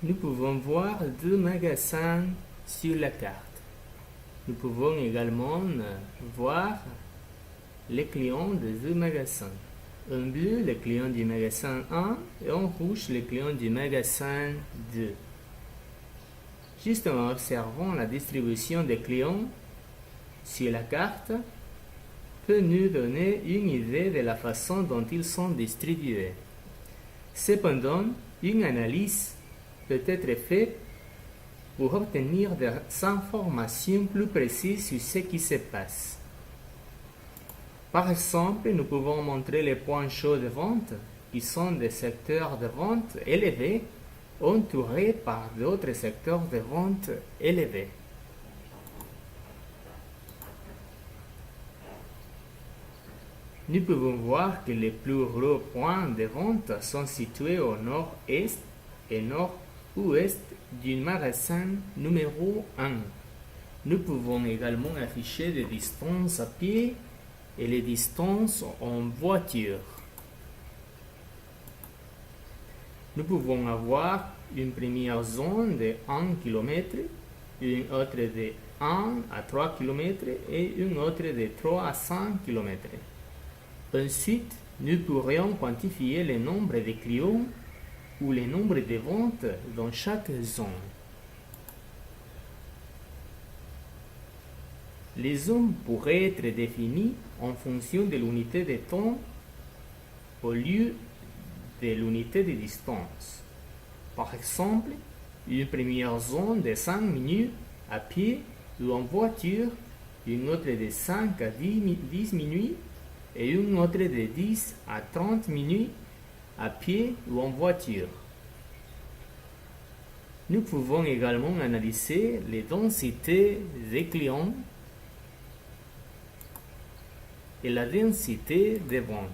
Nous pouvons voir deux magasins sur la carte. Nous pouvons également voir les clients des deux magasins. En bleu, les clients du magasin 1 et en rouge, les clients du magasin 2. Juste en observant la distribution des clients sur la carte peut nous donner une idée de la façon dont ils sont distribués. Cependant, une analyse peut être faite pour obtenir des informations plus précises sur ce qui se passe. Par exemple, nous pouvons montrer les points chauds de vente, qui sont des secteurs de vente élevés, entourés par d'autres secteurs de vente élevés. Nous pouvons voir que les plus gros points de vente sont situés au nord-est et nord-ouest du magasin numéro 1. Nous pouvons également afficher des distances à pied et les distances en voiture. Nous pouvons avoir une première zone de 1 km, une autre de 1 à 3 km et une autre de 3 à 5 km. Ensuite, nous pourrions quantifier le nombre de clients ou le nombre de ventes dans chaque zone. Les zones pourraient être définies en fonction de l'unité de temps au lieu de l'unité de distance. Par exemple, une première zone de 5 minutes à pied ou en voiture, une autre de 5 à 10 minutes et une autre de 10 à 30 minutes à pied ou en voiture. Nous pouvons également analyser les densités des clients et la densité des ventes.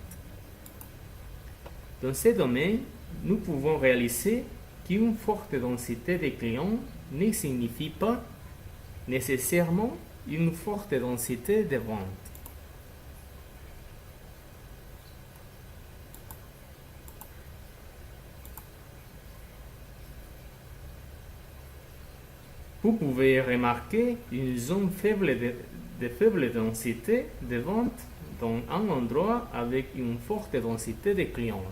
Dans ce domaine, nous pouvons réaliser qu'une forte densité de clients ne signifie pas nécessairement une forte densité de ventes. Vous pouvez remarquer une zone de faible densité de vente dans un endroit avec une forte densité de clients.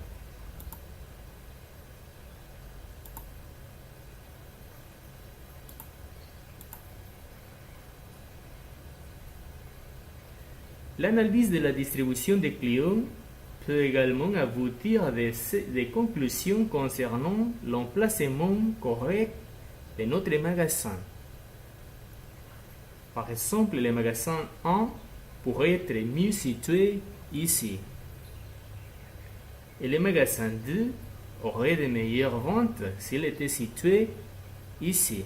L'analyse de la distribution des clients peut également aboutir à des conclusions concernant l'emplacement correct de notre magasin. Par exemple, le magasin 1 pourrait être mieux situé ici. Et le magasin 2 aurait de meilleures ventes s'il était situé ici.